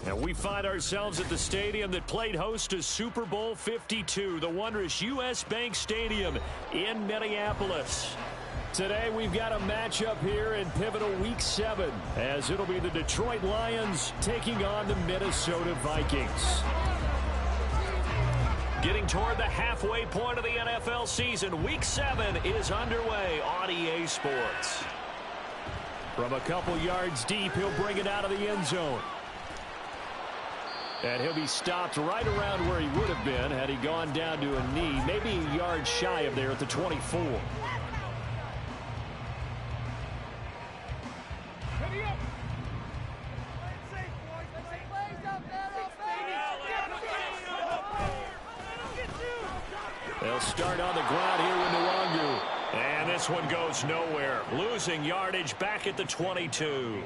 And we find ourselves at the stadium that played host to Super Bowl 52, the wondrous U.S. Bank Stadium in Minneapolis. Today we've got a matchup here in pivotal Week 7, as it'll be the Detroit Lions taking on the Minnesota Vikings. Getting toward the halfway point of the NFL season, Week 7 is underway on EA Sports. From a couple yards deep, he'll bring it out of the end zone. And he'll be stopped right around where he would have been had he gone down to a knee, maybe a yard shy of there at the 24. They'll start on the ground here with Nwangu. And this one goes nowhere. Losing yardage back at the 22.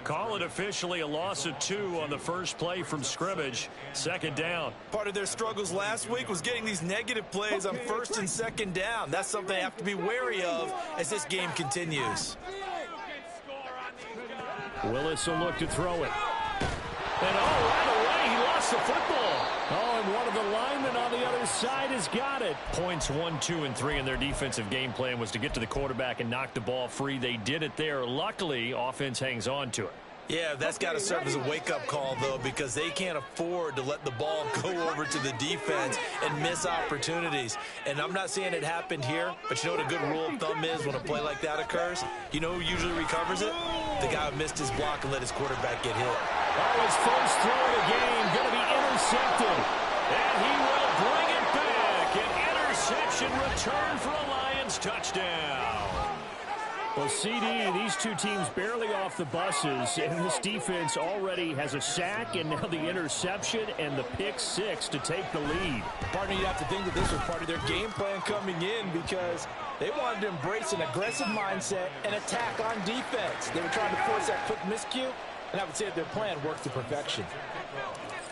Call it officially a loss of 2 on the first play from scrimmage. Second down. Part of their struggles last week was getting these negative plays on first and second down. That's something they have to be wary of as this game continues. Willis will look to throw it. And right away he lost the football. Oh, and one of the linemen on the other side has got it. Points 1, 2, and 3 in their defensive game plan was to get to the quarterback and knock the ball free. They did it there. Luckily, offense hangs on to it. Yeah, that's got to serve as a wake-up call, though, because they can't afford to let the ball go over to the defense and miss opportunities. And I'm not saying it happened here, but you know what a good rule of thumb is when a play like that occurs? You know who usually recovers it? The guy who missed his block and let his quarterback get hit. Oh, his first throw of the game going to be intercepted. And he will bring it back. An interception return for a Lions touchdown. Well, CD, these two teams barely off the buses, and this defense already has a sack and now the interception and the pick 6 to take the lead. Partner, you have to think that this was part of their game plan coming in because they wanted to embrace an aggressive mindset and attack on defense. They were trying to force that quick miscue, and I would say that their plan worked to perfection.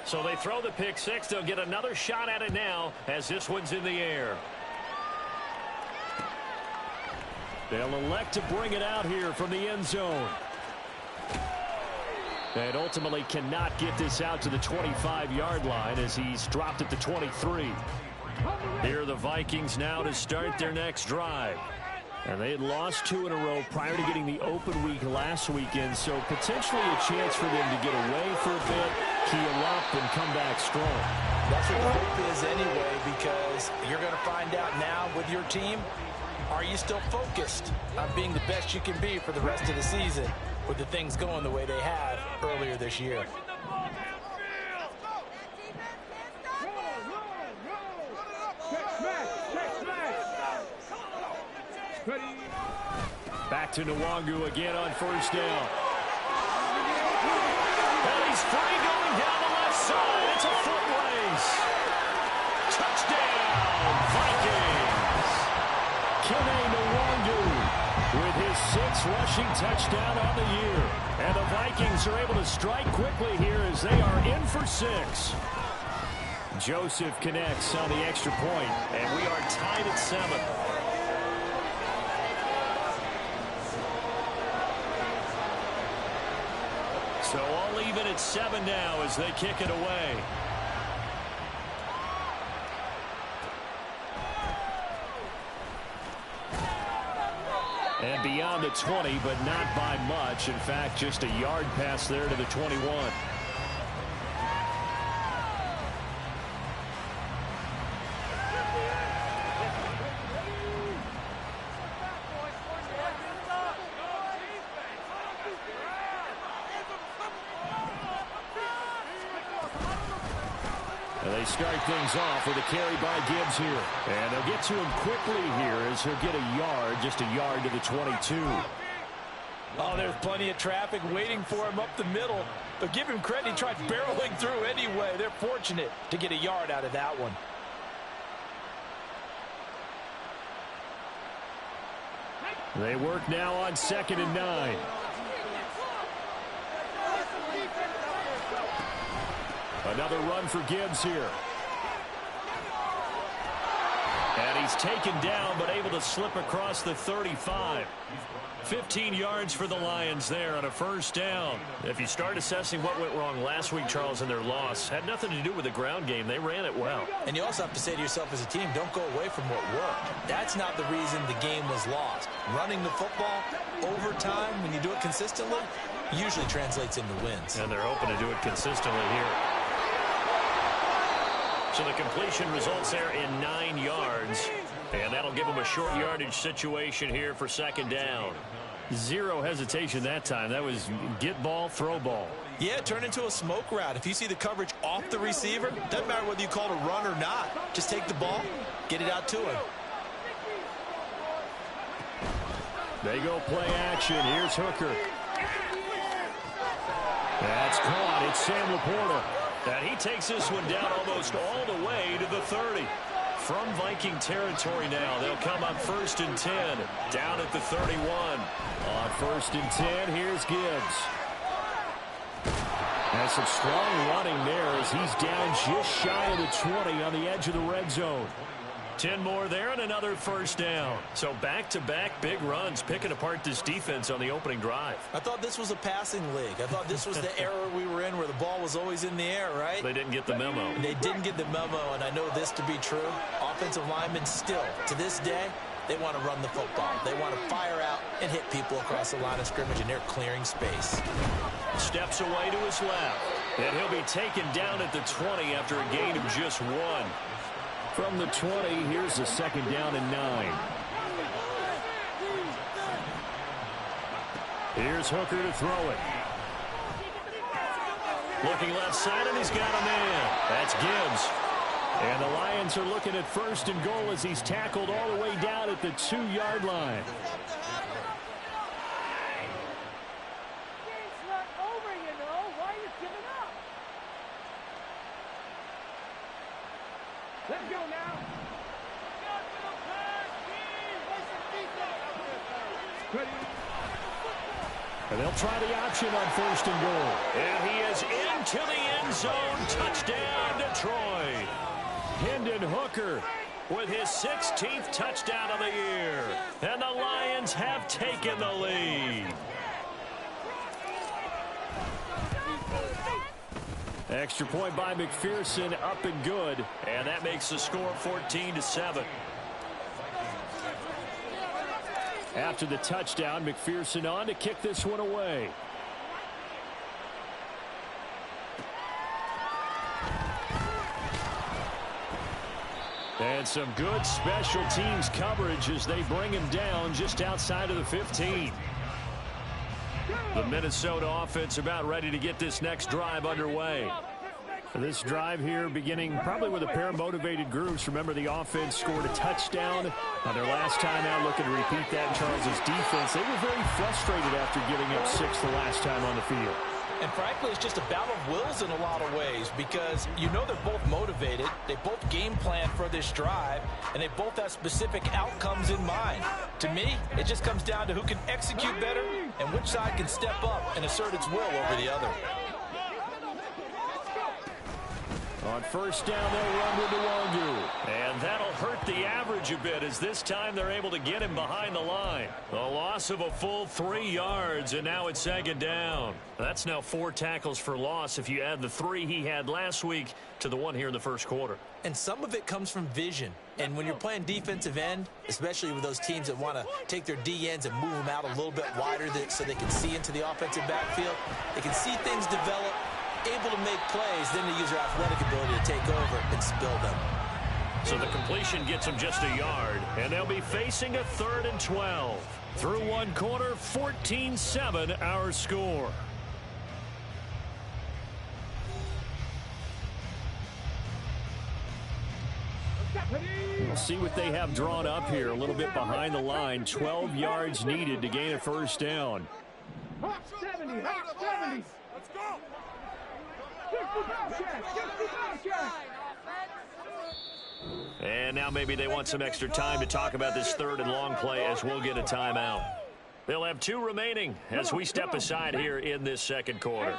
So they throw the pick 6. They'll get another shot at it now as this one's in the air. They'll elect to bring it out here from the end zone. And ultimately cannot get this out to the 25-yard line as he's dropped at the 23. Here are the Vikings now to start their next drive. And they had lost 2 in a row prior to getting the open week last weekend, so potentially a chance for them to get away for a bit, keel up, and come back strong. That's what the hope is anyway, because you're going to find out now with your team, are you still focused on being the best you can be for the rest of the season with the things going the way they have earlier this year? Back to Nwangu again on first down. And he's free going down the left side. It's a foot race. Touchdown, Vikings. Kene Nwangu with his 6th rushing touchdown on the year. And the Vikings are able to strike quickly here as they are in for 6. Joseph connects on the extra point, and we are tied at 7. So all even at 7 now as they kick it away. And beyond the 20, but not by much. In fact, just a yard pass there to the 21. They start things off with a carry by Gibbs here. And they'll get to him quickly here as he'll get a yard, just a yard to the 22. Oh, there's plenty of traffic waiting for him up the middle. But give him credit, he tried barreling through anyway. They're fortunate to get a yard out of that one. They work now on 2nd and 9. Another run for Gibbs here. And he's taken down, but able to slip across the 35. 15 yards for the Lions there on a first down. If you start assessing what went wrong last week, Charles, in their loss, had nothing to do with the ground game. They ran it well. And you also have to say to yourself as a team, don't go away from what worked. That's not the reason the game was lost. Running the football over time, when you do it consistently, usually translates into wins. And they're hoping to do it consistently here. So the completion results there in 9 yards. And that'll give them a short yardage situation here for second down. Zero hesitation that time. That was get ball, throw ball. Yeah, turn into a smoke route. If you see the coverage off the receiver, doesn't matter whether you call it a run or not. Just take the ball, get it out to him. They go play action. Here's Hooker. That's caught. It's Sam Laporta. And he takes this one down almost all the way to the 30. From Viking territory now, they'll come on 1st and 10, down at the 31. On 1st and 10, here's Gibbs. Has some strong running there as he's down just shy of the 20 on the edge of the red zone. 10 more there and another first down. So back-to-back big runs, picking apart this defense on the opening drive. I thought this was a passing league. I thought this was the era we were in where the ball was always in the air, right? They didn't get the memo. And they didn't get the memo, and I know this to be true. Offensive linemen still, to this day, they want to run the football. They want to fire out and hit people across the line of scrimmage, and they're clearing space. Steps away to his left. And he'll be taken down at the 20 after a gain of just 1. From the 20, here's the second down and 9. Here's Hooker to throw it. Looking left side, and he's got a man. That's Gibbs. And the Lions are looking at 1st and goal as he's tackled all the way down at the 2-yard line. Let's go now. And they'll try the option on 1st and goal. And he is into the end zone. Touchdown, Detroit. Hendon Hooker with his 16th touchdown of the year. And the Lions have taken the lead. Extra point by McPherson, up and good. And that makes the score 14-7. After the touchdown, McPherson on to kick this one away. And some good special teams coverage as they bring him down just outside of the 15. The Minnesota offense about ready to get this next drive underway. This drive here beginning probably with a pair of motivated groups. Remember, the offense scored a touchdown on their last time out. Looking to repeat that in Charles's defense. They were very frustrated after giving up 6 the last time on the field. And frankly, it's just a battle of wills in a lot of ways because you know they're both motivated. They both game plan for this drive, and they both have specific outcomes in mind. To me, it just comes down to who can execute better and which side can step up and assert its will over the other. On 1st down, they'll run with Nwangu. And that'll hurt the average a bit as this time they're able to get him behind the line. A loss of a full 3 yards, and now it's 2nd down. That's now 4 tackles for loss if you add the 3 he had last week to the 1 here in the 1st quarter. And some of it comes from vision. And when you're playing defensive end, especially with those teams that want to take their D ends and move them out a little bit wider so they can see into the offensive backfield, they can see things develop, able to make plays, then they use their athletic ability to take over and spill them. So the completion gets them just a yard, and they'll be facing a 3rd and 12. Through 1 quarter, 14-7 our score. We'll see what they have drawn up here. A little bit behind the line. 12 yards needed to gain a 1st down. 70, 70. Let's go. And now maybe they want some extra time to talk about this 3rd and long play as we'll get a timeout. They'll have 2 remaining as we step aside here in this 2nd quarter.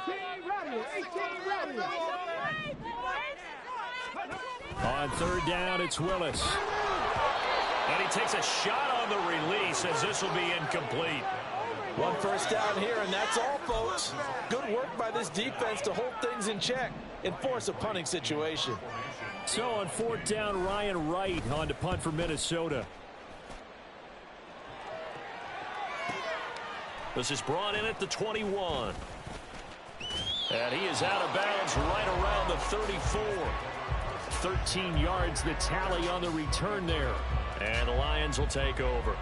On 3rd down, it's Willis. And he takes a shot on the release as this will be incomplete. One first down here, and that's all, folks. Good work by this defense to hold things in check and force a punting situation. So on fourth down, Ryan Wright on to punt for Minnesota. This is brought in at the 21. And he is out of bounds right around the 34. 13 yards the tally on the return there. And the Lions will take over.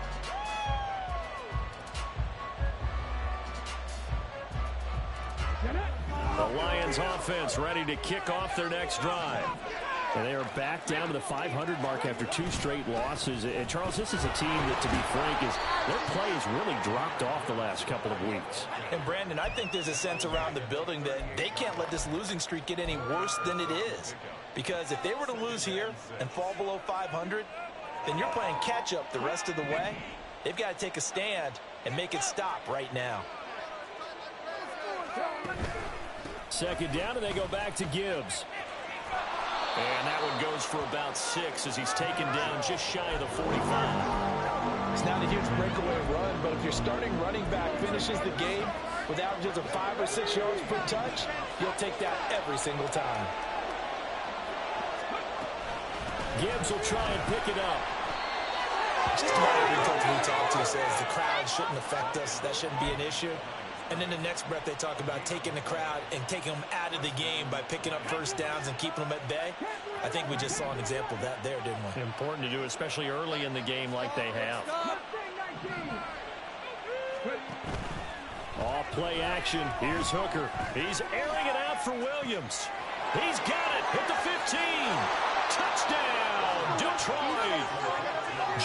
The Lions offense ready to kick off their next drive. And they are back down to the 500 mark after 2 straight losses. And Charles, this is a team that, to be frank, their play has really dropped off the last couple of weeks. And Brandon, I think there's a sense around the building that they can't let this losing streak get any worse than it is. Because if they were to lose here and fall below 500, then you're playing catch up the rest of the way. They've got to take a stand and make it stop right now. Second down, and they go back to Gibbs. And that one goes for about 6 as he's taken down just shy of the 45. It's not a huge breakaway run, but if your starting running back finishes the game with averages of 5 or 6 yards per touch, you'll take that every single time. Gibbs will try and pick it up. Just about every coach we talk to says the crowd shouldn't affect us. That shouldn't be an issue. And then the next breath they talk about taking the crowd and taking them out of the game by picking up first downs and keeping them at bay. I think we just saw an example of that there, didn't we? Important to do, especially early in the game like they have. Off play action. Here's Hooker. He's airing it out for Williams. He's got it at the 15. Touchdown, Detroit.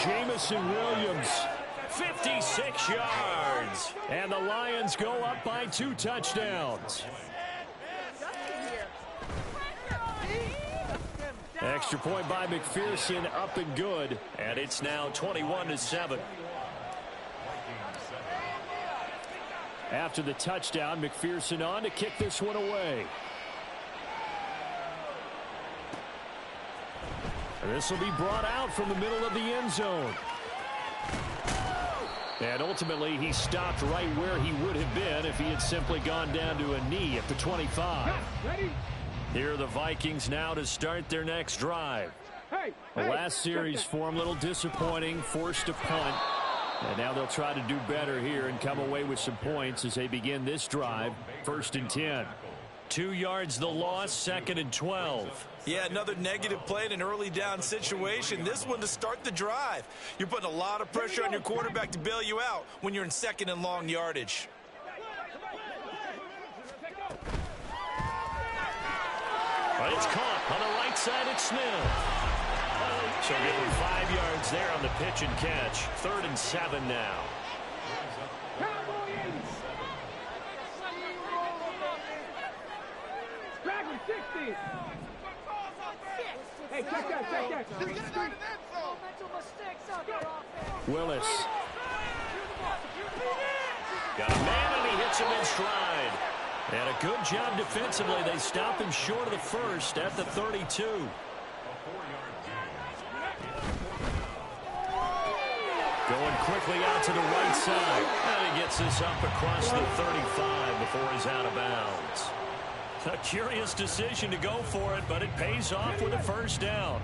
Jamison Williams. 56 yards. And the Lions go up by 2 touchdowns. Extra point by McPherson, up and good. And it's now 21-7. After the touchdown, McPherson on to kick this one away. And this will be brought out from the middle of the end zone. And ultimately, he stopped right where he would have been if he had simply gone down to a knee at the 25. Here are the Vikings now to start their next drive. The last series for them, a little disappointing, forced a punt. And now they'll try to do better here and come away with some points as they begin this drive. 1st and 10. 2 yards the loss, 2nd and 12. Yeah, another negative play in an early down situation. This one to start the drive. You're putting a lot of pressure on your quarterback to bail you out when you're in 2nd and long yardage. But it's caught on the right side at Smith. So give him 5 yards there on the pitch and catch. 3rd and 7 now. Hey, check that. Willis. Got a man and he hits him in stride. And a good job defensively. They stop him short of the first at the 32. Going quickly out to the right side. And he gets this up across the 35 before he's out of bounds. A curious decision to go for it, but it pays off with a first down.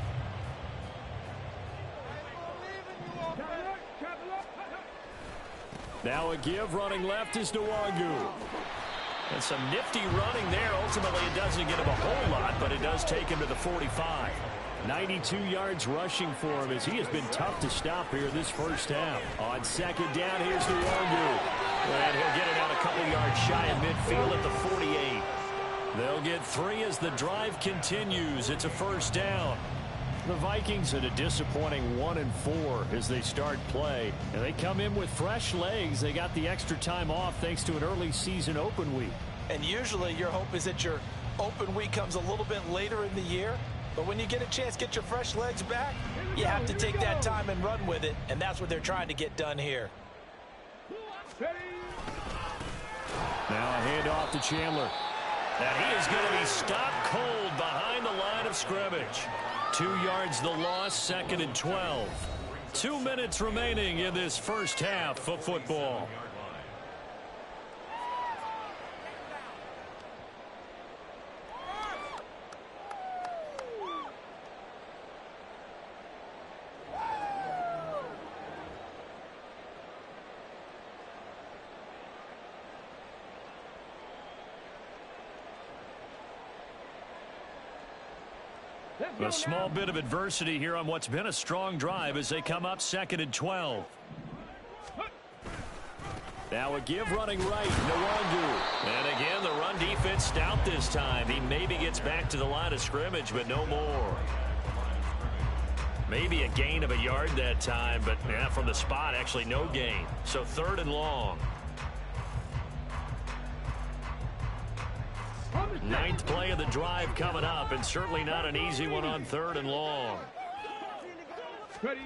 Now a give running left is Nwangu. And some nifty running there. Ultimately, it doesn't get him a whole lot, but it does take him to the 45. 92 yards rushing for him as he has been tough to stop here this first half. On 2nd down, here's Nwangu. And he'll get it out a couple yards shy of midfield at the 48. They'll get 3 as the drive continues. It's a first down. The Vikings at a disappointing 1-4 as they start play. And they come in with fresh legs. They got the extra time off thanks to an early season open week. And usually your hope is that your open week comes a little bit later in the year. But when you get a chance to get your fresh legs back, you have to take that time and run with it. And that's what they're trying to get done here. Now a handoff to Chandler. And he is going to be stopped cold behind the line of scrimmage. 2 yards the loss, 2nd and 12. 2 minutes remaining in this first half of football. A small bit of adversity here on what's been a strong drive as they come up 2nd and 12. Now a give running right, Nwandu. And again, the run defense stout this time. He maybe gets back to the line of scrimmage, but no more. Maybe a gain of a yard that time, but yeah, from the spot, actually no gain. So 3rd and long. 9th play of the drive coming up, and certainly not an easy one on 3rd and long. Ready.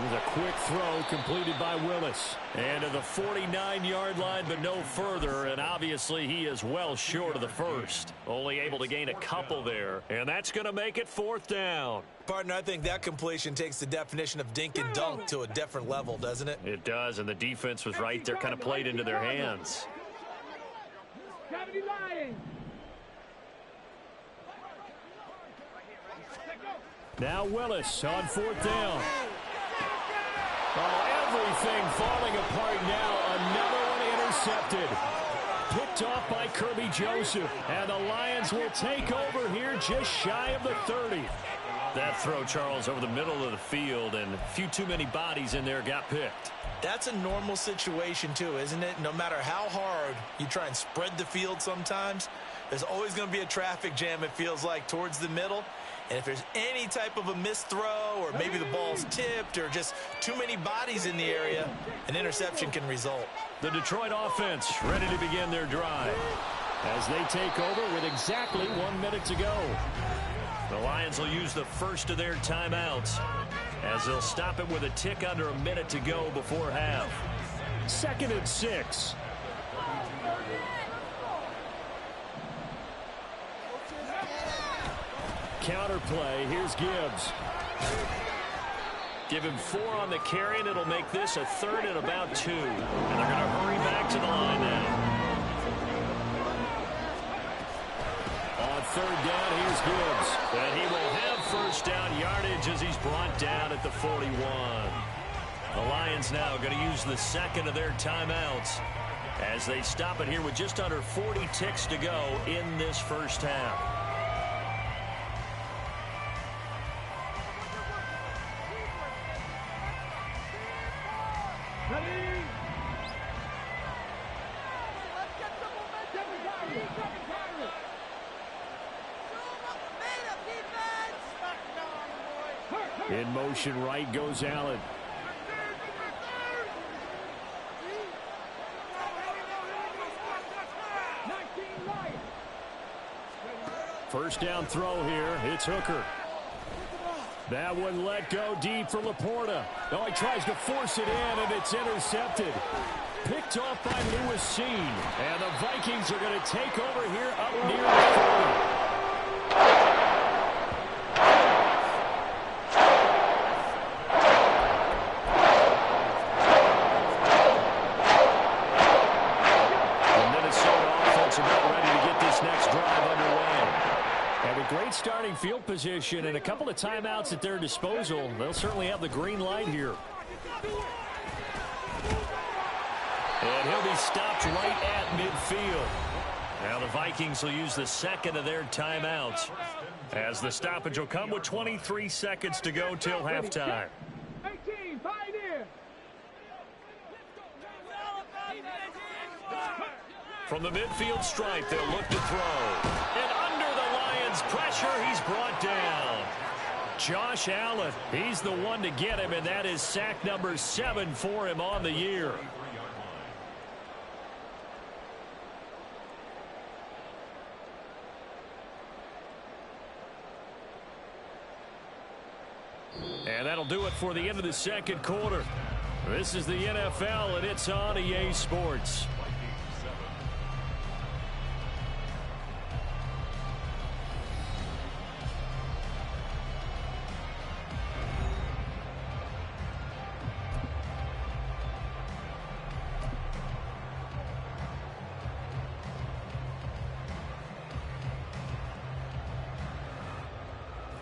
With a quick throw completed by Willis. And to the 49-yard line, but no further. And obviously he is well short of the first. Only able to gain a couple there. And that's going to make it 4th down. Partner, I think that completion takes the definition of dink and dunk to a different level, doesn't it? It does, and the defense was right there, kind of played into their hands. Now Willis on 4th down. Oh, everything falling apart now. Another one intercepted. Picked off by Kirby Joseph. And the Lions will take over here just shy of the 30. That throw, Charles, over the middle of the field, and a few too many bodies in there got picked. That's a normal situation, too, isn't it? No matter how hard you try and spread the field sometimes, there's always going to be a traffic jam, it feels like, towards the middle. And if there's any type of a missed throw or maybe the ball's tipped or just too many bodies in the area, an interception can result. The Detroit offense ready to begin their drive as they take over with exactly 1 minute to go. The Lions will use the first of their timeouts as they'll stop it with a tick under a minute to go before half. 2nd and 6. Counter play. Here's Gibbs. Give him 4 on the carry, and it'll make this a 3rd and about 2. And they're going to hurry back to the line now. On 3rd down, here's Gibbs. And he will have 1st down yardage as he's brought down at the 41. The Lions now going to use the 2nd of their timeouts as they stop it here with just under 40 ticks to go in this first half. In motion right goes Allen. First down throw here. It's Hooker. That one let go deep for Laporta. Oh, he tries to force it in, and it's intercepted. Picked off by Lewis Seen. And the Vikings are going to take over here up near the 40. Great starting field position and a couple of timeouts at their disposal. They'll certainly have the green light here. And he'll be stopped right at midfield. Now the Vikings will use the 2nd of their timeouts as the stoppage will come with 23 seconds to go till halftime. 18, Pioneer. From the midfield stripe, they'll look to throw. And under the Lions' pressure, he's brought down. Josh Allen, he's the one to get him, and that is sack number 7 for him on the year. And that'll do it for the end of the second quarter. This is the NFL, and it's on EA Sports.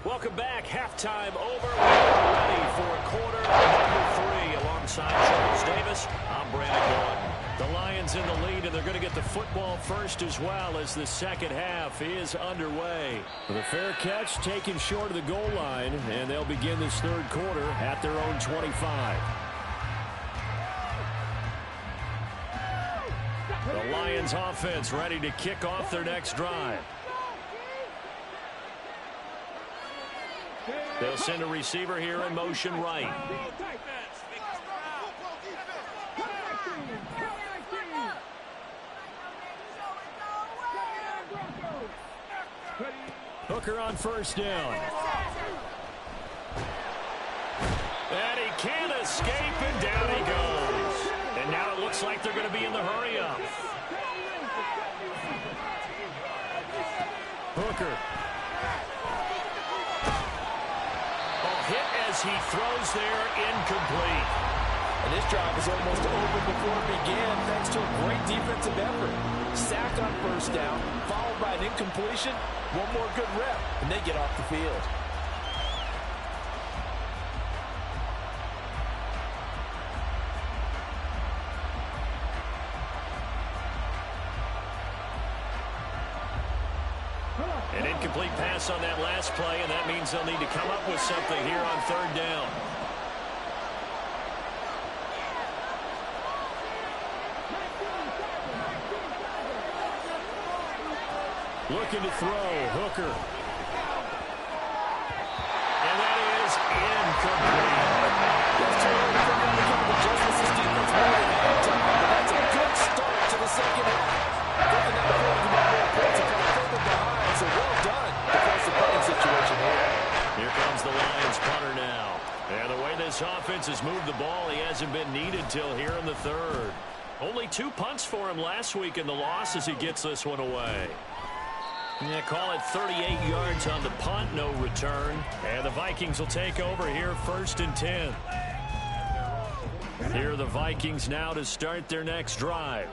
Welcome back. Halftime over. We're ready for quarter number 3 alongside Charles Davis. I'm Brandon Gordon. The Lions in the lead, and they're going to get the football first as well as the second half is underway. The fair catch taken short of the goal line, and they'll begin this third quarter at their own 25. The Lions offense ready to kick off their next drive. They'll send a receiver here in motion right. Hooker on first down. And he can't escape, and down he goes. And now it looks like they're going to be in the hurry-up. Hooker. Hit as he throws there, incomplete. And this drive is almost over before it began thanks to a great defensive effort. Sack on first down, followed by an incompletion. One more good rep, and they get off the field. An incomplete pass on that last play, and that means they'll need to come up with something here on third down. Looking to throw, Hooker. And that is incomplete. That's too early for him to come to justice. This defense really had time, but that's a good start to the second half. They're not going to get more points if they're further behind, so well done to force the punting situation here. Here comes the Lions punter now. And the way this offense has moved the ball, he hasn't been needed till here in the third. Only 2 punts for him last week in the loss as he gets this one away. Yeah, call it 38 yards on the punt, no return. And the Vikings will take over here first and 10. Here are the Vikings now to start their next drive.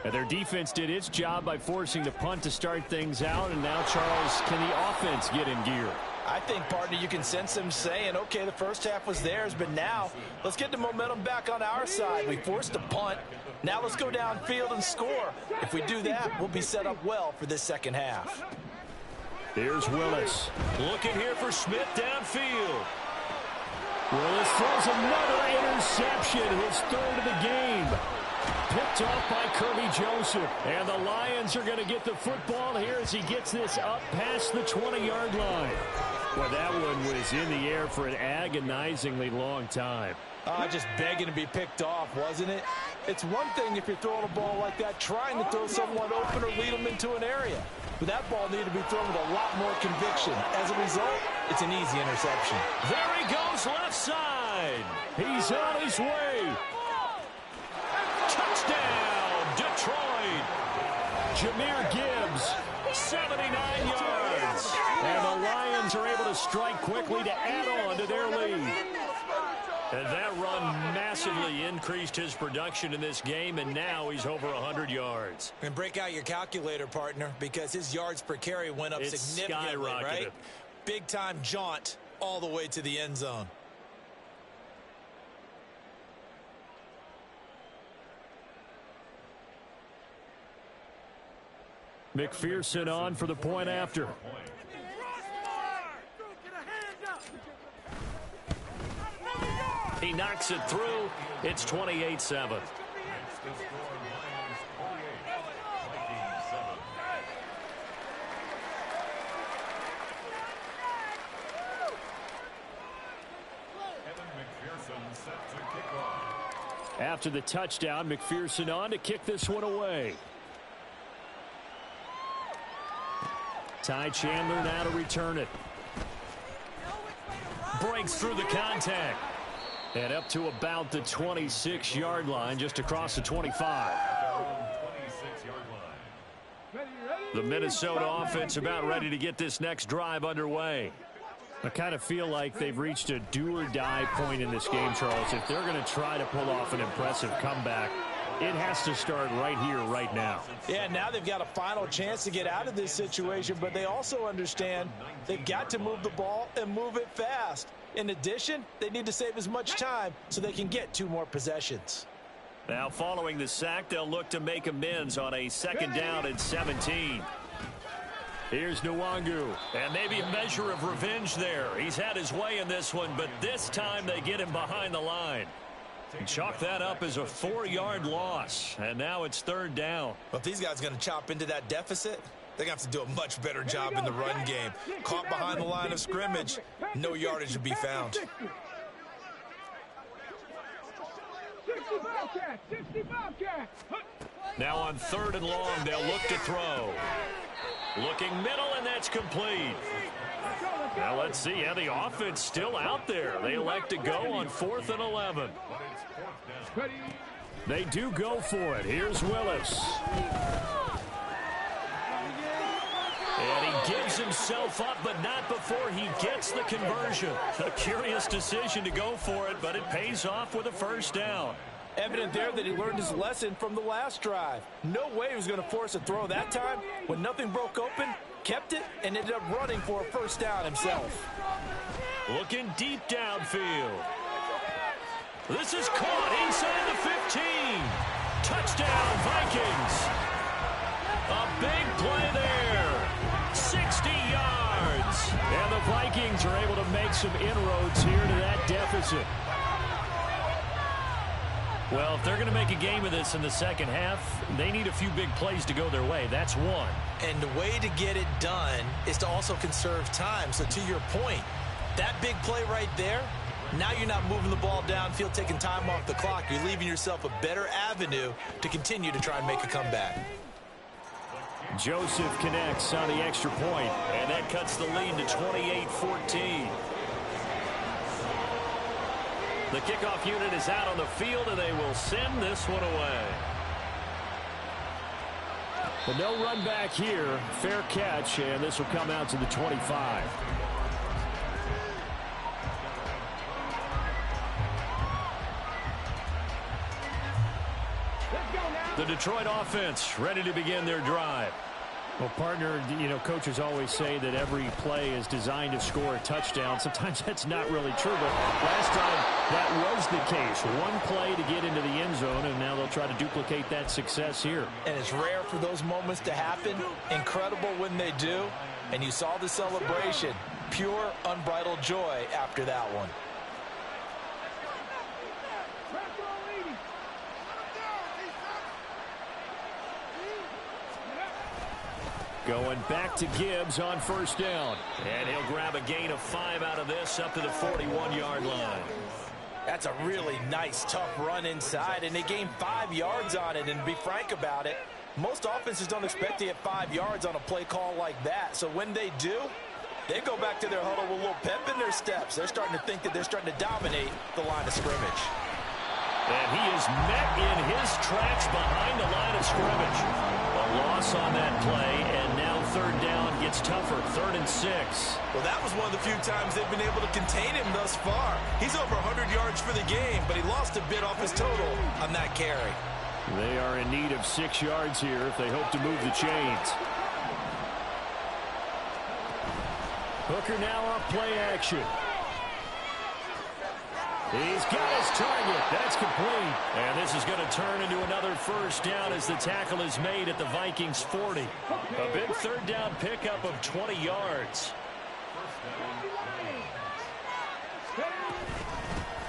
And their defense did its job by forcing the punt to start things out. And now, Charles, can the offense get in gear? I think, partner, you can sense them saying, okay, the first half was theirs, but now let's get the momentum back on our side. We forced a punt. Now let's go downfield and score. If we do that, we'll be set up well for this second half. Here's Willis. Looking here for Smith downfield. Willis throws another interception, his third of the game. Picked off by Kirby Joseph. And the Lions are going to get the football here as he gets this up past the 20-yard line. Well, that one was in the air for an agonizingly long time. Just begging to be picked off, wasn't it? It's one thing if you're throwing a ball like that, trying to throw someone open or lead them into an area. But that ball needed to be thrown with a lot more conviction. As a result, it's an easy interception. There he goes left side. He's on his way. Touchdown, Detroit. Jahmyr Gibbs, 79 yards. And the Lions are able to strike quickly to add on to their lead. And that run massively increased his production in this game, and now he's over 100 yards. And break out your calculator, partner, because his yards per carry went up significantly, right? Big-time jaunt all the way to the end zone. McPherson on for the point after. He knocks it through. It's 28-7. After the touchdown, McPherson on to kick this one away. Ty Chandler now to return it. Breaks through the contact. And up to about the 26-yard line, just across the 25. The Minnesota offense about ready to get this next drive underway. I kind of feel like they've reached a do-or-die point in this game, Charles. If they're going to try to pull off an impressive comeback, it has to start right here, right now. Yeah, now they've got a final chance to get out of this situation, but they also understand they've got to move the ball and move it fast. In addition, they need to save as much time so they can get 2 more possessions. Now following the sack, they'll look to make amends on a 2nd down and 17. Here's Nwangu, and maybe a measure of revenge there. He's had his way in this one, but this time they get him behind the line. And chalk that up as a 4-yard loss, and now it's 3rd down. Well, if these guys are going to chop into that deficit, they're going to have to do a much better job in the run game. Caught behind the line of scrimmage, no yardage to be found. 60 Bobcat, 60 Bobcat. Now on 3rd and long, they'll look to throw. Looking middle, and that's complete. Now let's see. Yeah, the offense still out there. They elect to go on 4th and 11. They do go for it. Here's Willis. And he gives himself up, but not before he gets the conversion. A curious decision to go for it, but it pays off with a 1st down. Evident there that he learned his lesson from the last drive. No way he was going to force a throw that time. When nothing broke open, kept it, and ended up running for a 1st down himself. Looking deep downfield. This is caught inside the 15. Touchdown, Vikings. A big play there. 60 yards. And the Vikings are able to make some inroads here to that deficit. Well, if they're going to make a game of this in the 2nd half, they need a few big plays to go their way. That's one. And the way to get it done is to also conserve time. So to your point, that big play right there, now you're not moving the ball downfield, taking time off the clock. You're leaving yourself a better avenue to continue to try and make a comeback. Joseph connects on the extra point, and that cuts the lead to 28-14. The kickoff unit is out on the field, and they will send this one away. But no run back here. Fair catch, and this will come out to the 25. The Detroit offense ready to begin their drive. Well, partner, you know, coaches always say that every play is designed to score a touchdown. Sometimes that's not really true, but last time that was the case. One play to get into the end zone, and now they'll try to duplicate that success here. And it's rare for those moments to happen. Incredible when they do. And you saw the celebration. Pure, unbridled joy after that one. Going back to Gibbs on 1st down. And he'll grab a gain of 5 out of this up to the 41-yard line. That's a really nice, tough run inside, and they gained 5 yards on it. And to be frank about it, most offenses don't expect to get 5 yards on a play call like that. So when they do, they go back to their huddle with a little pep in their steps. They're starting to think that they're starting to dominate the line of scrimmage. And he is met in his tracks behind the line of scrimmage. A loss on that play, and now 3rd down gets tougher, 3rd and 6. Well, that was one of the few times they've been able to contain him thus far. He's over 100 yards for the game, but he lost a bit off his total on that carry. They are in need of 6 yards here if they hope to move the chains. Hooker now off play action. He's got his target. That's complete. And this is going to turn into another 1st down as the tackle is made at the Vikings 40. A big 3rd down pickup of 20 yards.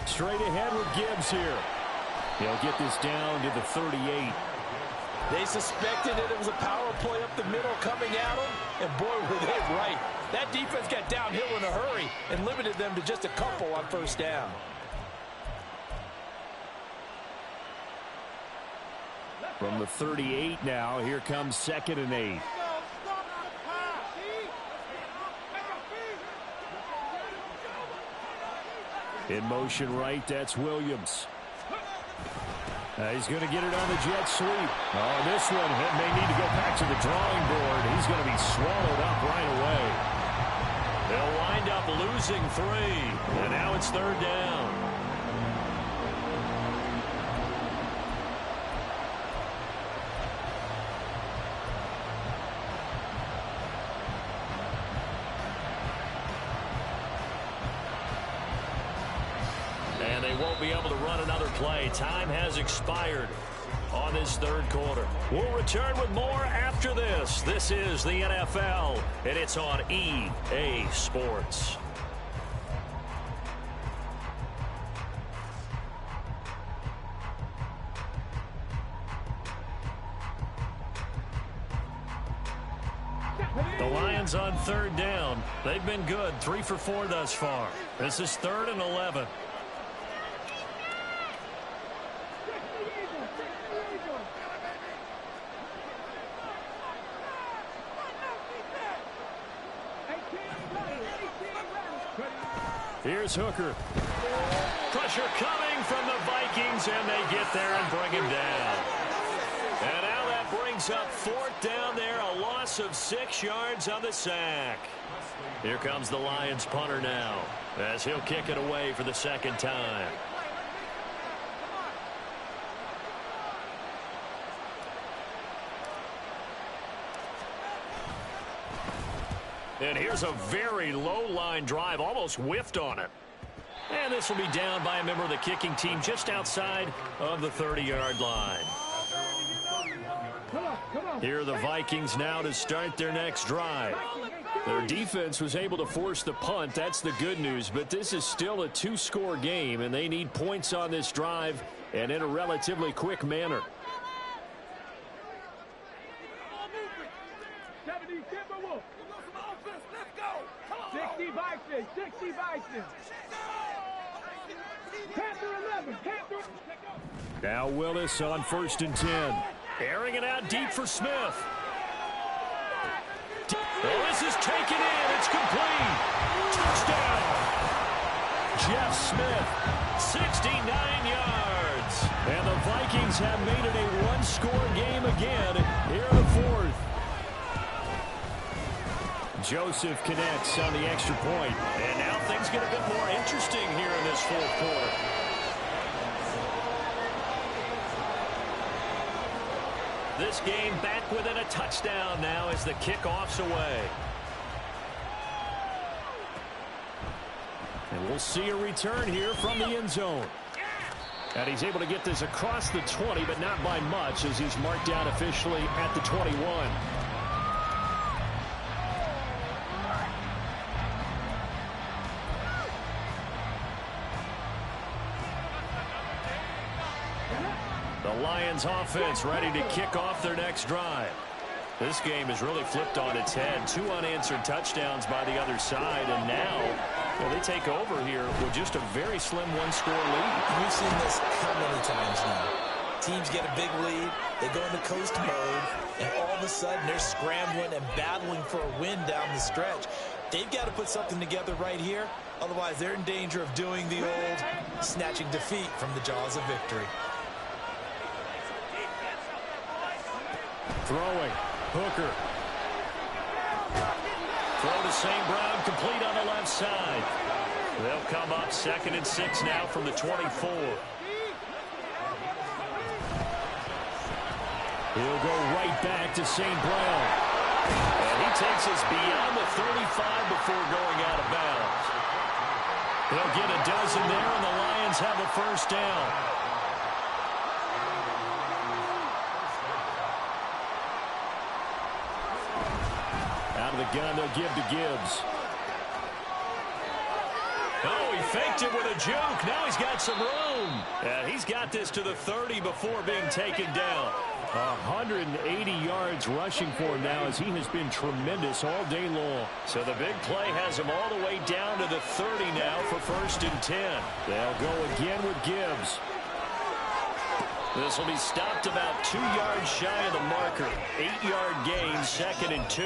Straight ahead with Gibbs here. He'll get this down to the 38. They suspected that it was a power play up the middle coming at them, and boy, were they right. That defense got downhill in a hurry and limited them to just a couple on 1st down. From the 38 now, here comes 2nd and 8. In motion right, that's Williams. He's going to get it on the jet sweep. Oh, this one may need to go back to the drawing board. He's going to be swallowed up right away. They'll wind up losing 3, and now it's 3rd down. be able to run another play. Time has expired on this third quarter. We'll return with more after this. This is the NFL, and it's on EA Sports. The Lions on third down. They've been good, 3 for 4 thus far. This is 3rd and 11. Here's Hooker. Pressure coming from the Vikings, and they get there and bring him down. And now that brings up 4th down there, a loss of 6 yards on the sack. Here comes the Lions punter now, as he'll kick it away for the 2nd time. And here's a very low line drive, almost whiffed on it. And this will be down by a member of the kicking team just outside of the 30-yard line. Here are the Vikings now to start their next drive. Their defense was able to force the punt. That's the good news. But this is still a 2-score game, and they need points on this drive and in a relatively quick manner. 60 Vikings, 60 Vikings. Panther 11, Panther. Now Willis on 1st and 10. Airing it out deep for Smith. Oh, this is taken in. It's complete. Touchdown. Jeff Smith, 69 yards. And the Vikings have made it a 1-score game again here in the 4th. Joseph connects on the extra point. And now things get a bit more interesting here in this 4th quarter. This game back within a touchdown now as the kickoff's away. And we'll see a return here from the end zone. And he's able to get this across the 20, but not by much as he's marked down officially at the 21. Lions offense ready to kick off their next drive. This game has really flipped on its head. 2 unanswered touchdowns by the other side, and now they take over here with just a very slim 1-score lead. We've seen this how many times now? Teams get a big lead, they go into coast mode, and all of a sudden they're scrambling and battling for a win down the stretch. They've got to put something together right here, otherwise they're in danger of doing the old snatching defeat from the jaws of victory. Throwing. Hooker. Throw to St. Brown, complete on the left side. They'll come up 2nd and 6 now from the 24. He'll go right back to St. Brown. And he takes us beyond the 35 before going out of bounds. They'll get a dozen there, and the Lions have a 1st down. Out of the gun, they'll give to Gibbs. Oh, he faked it with a juke. Now he's got some room. Yeah, he's got this to the 30 before being taken down. 180 yards rushing for him now as he has been tremendous all day long. So the big play has him all the way down to the 30 now for 1st and 10. They'll go again with Gibbs. This will be stopped about 2 yards shy of the marker. 8-yard gain, 2nd and 2.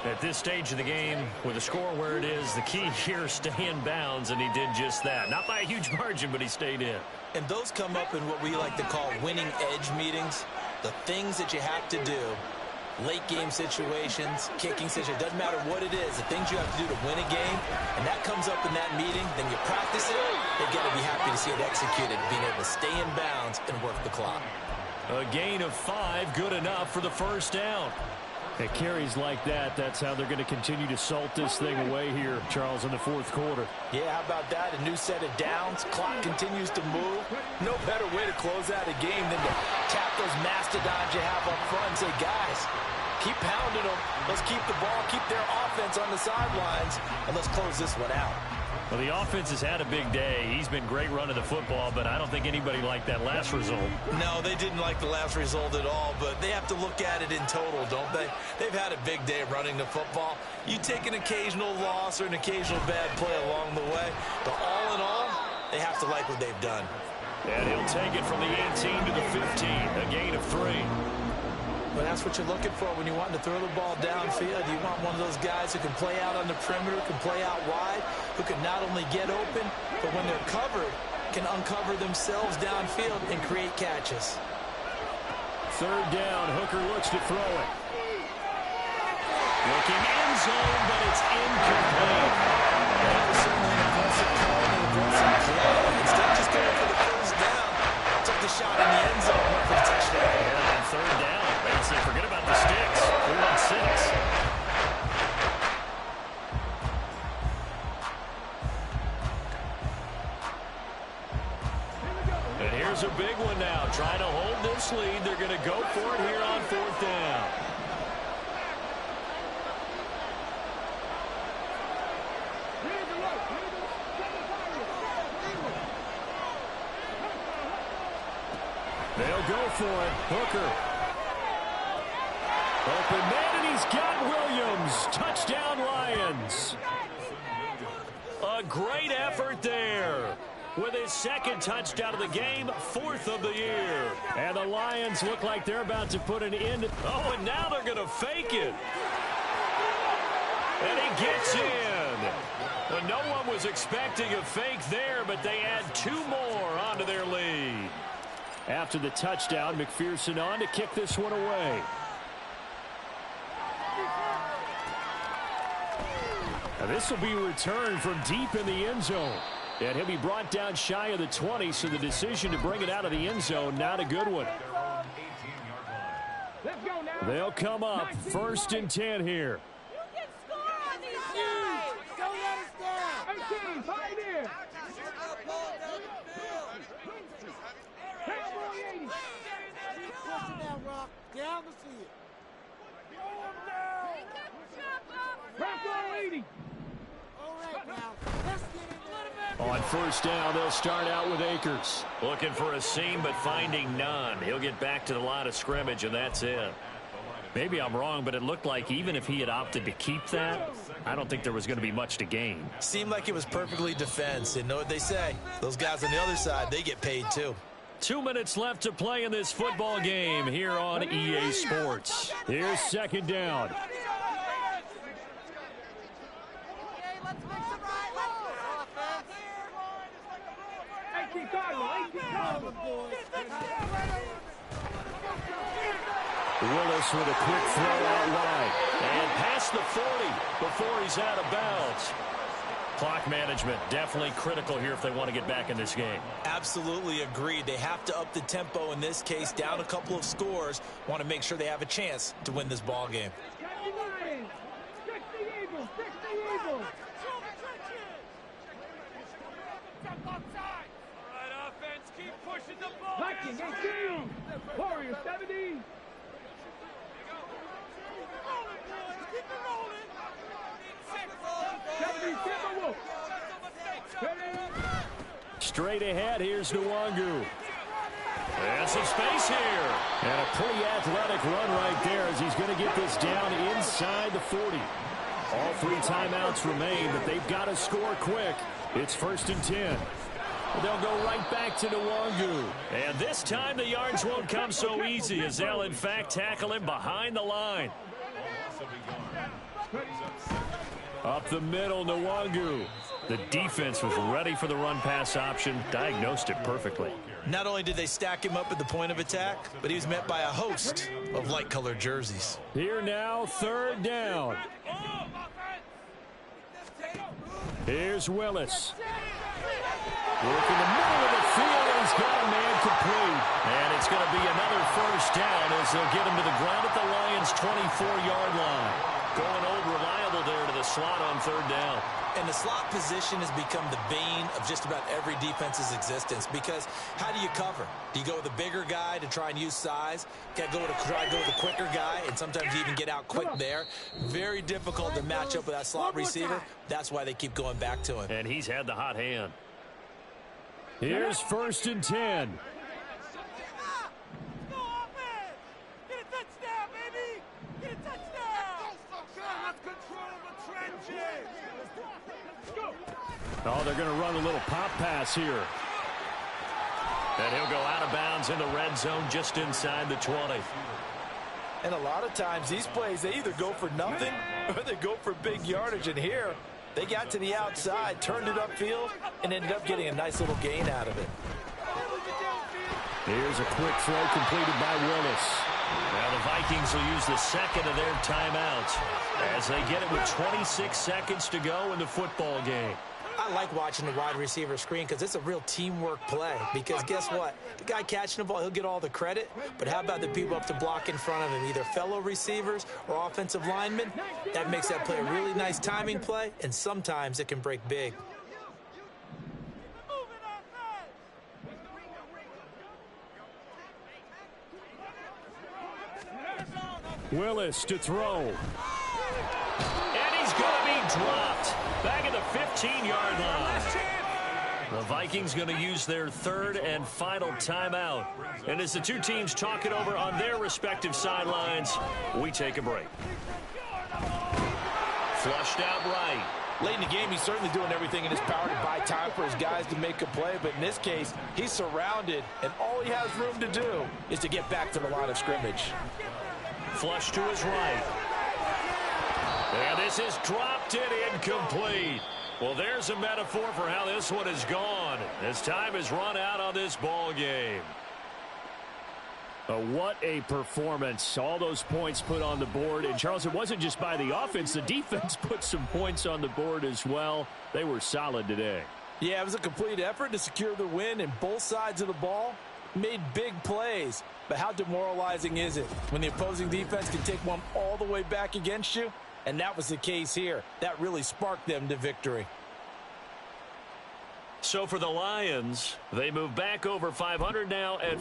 At this stage of the game, with the score where it is, the key here is stay in bounds, and he did just that. Not by a huge margin, but he stayed in. And those come up in what we like to call winning edge meetings. The things that you have to do, late game situations, kicking situations, doesn't matter what it is, the things you have to do to win a game, and that comes up in that meeting, then you practice it, they've got to be happy to see it executed, being able to stay in bounds and work the clock. A gain of 5, good enough for the 1st down. At carries like that, that's how they're going to continue to salt this thing away here, Charles, in the fourth quarter. Yeah, how about that? A new set of downs. Clock continues to move. No better way to close out a game than to tap those mastodons you have up front and say, guys, keep pounding them. Let's keep the ball, keep their offense on the sidelines, and let's close this one out. Well, the offense has had a big day. He's been great running the football, but I don't think anybody liked that last result. No, they didn't like the last result at all, but they have to look at it in total, don't they? They've had a big day running the football. You take an occasional loss or an occasional bad play along the way, but all in all, they have to like what they've done. And he'll take it from the 18 to the 15, a gain of 3. But that's what you're looking for when you want to throw the ball downfield. You want one of those guys who can play out on the perimeter, can play out wide, who can not only get open, but when they're covered, can uncover themselves downfield and create catches. Third down, Hooker looks to throw it. Looking end zone, but it's incomplete. That was certainly an aggressive call and an aggressive play. Instead of just going for the first down, took the shot in the end zone, went for the touchdown. Yeah, third down. They say forget about the sticks. 4 on 6. And here's a big one now. Trying to hold this lead. They're going to go for it here on 4th down. They'll go for it. Hooker. Open man, and he's got Williams. Touchdown, Lions. A great effort there. With his second touchdown of the game, 4th of the year. And the Lions look like they're about to put an end. Oh, and now they're going to fake it. And he gets in. Well, no one was expecting a fake there, but they add 2 more onto their lead. After the touchdown, McPherson on to kick this one away. Now this will be returned from deep in the end zone. And he'll be brought down shy of the 20, so the decision to bring it out of the end zone, not a good one. They'll come up 1st and 10 here. You can score on these guys. Don't let us down. 18, fight in. Pushing that rock down the field. Rock 80. All right, now, let's get it. On 1st down, they'll start out with Akers. Looking for a seam, but finding none. He'll get back to the line of scrimmage, and that's it. Maybe I'm wrong, but it looked like even if he had opted to keep that, I don't think there was going to be much to gain. Seemed like it was perfectly defense. And know what they say? Those guys on the other side, they get paid too. 2 minutes left to play in this football game here on EA Sports. Here's 2nd down. Willis with a quick throw out wide. And past the 40 before he's out of bounds. Clock management definitely critical here if they want to get back in this game. Absolutely agreed. They have to up the tempo in this case, down a couple of scores. Want to make sure they have a chance to win this ball game. Viking 18. Warriors 70. Straight ahead, here's Nwangu. And some space here. And a pretty athletic run right there as he's going to get this down inside the 40. All 3 timeouts remain, but they've got to score quick. It's 1st and 10. They'll go right back to Nwangu. And this time the yards won't come so easy as they'll, in fact, tackle him behind the line. Up the middle, Nwangu. The defense was ready for the run-pass option, diagnosed it perfectly. Not only did they stack him up at the point of attack, but he was met by a host of light-colored jerseys. Here now, 3rd down. Here's Willis. Work in the middle of the field, and he's got a man complete. And it's going to be another first down as they'll get him to the ground at the Lions' 24-yard line. Going old reliable there to the slot on third down. And the slot position has become the bane of just about every defense's existence because how do you cover? Do you go with a bigger guy to try and use size? Try to go with a quicker guy, and sometimes you even get out quick there. Very difficult to match up with that slot receiver. That's why they keep going back to him. And he's had the hot hand. Here's 1st and 10. Oh, they're going to run a little pop pass here. And he'll go out of bounds in the red zone just inside the 20. And a lot of times these plays, they either go for nothing or they go for big yardage. And here, they got to the outside, turned it upfield, and ended up getting a nice little gain out of it. Here's a quick throw completed by Willis. Now the Vikings will use the second of their timeouts as they get it with 26 seconds to go in the football game. I like watching the wide receiver screen because it's a real teamwork play. Because guess what? The guy catching the ball, he'll get all the credit. But how about the people up to block in front of him, either fellow receivers or offensive linemen? That makes that play a really nice timing play, and sometimes it can break big. Willis to throw. And he's going to be dropped. Back at the 15-yard line. The Vikings going to use their third and final timeout. And as the two teams talk it over on their respective sidelines, we take a break. Flushed out right. Late in the game, he's certainly doing everything in his power to buy time for his guys to make a play. But in this case, he's surrounded, and all he has room to do is to get back to the line of scrimmage. Flush to his right. And this is dropped and incomplete. Well, there's a metaphor for how this one has gone as time has run out on this ball game. What a performance. All those points put on the board. And, Charles, it wasn't just by the offense. The defense put some points on the board as well. They were solid today. Yeah, it was a complete effort to secure the win, and both sides of the ball made big plays. But how demoralizing is it when the opposing defense can take one all the way back against you? And that was the case here. That really sparked them to victory. So for the Lions, they move back over 500 now at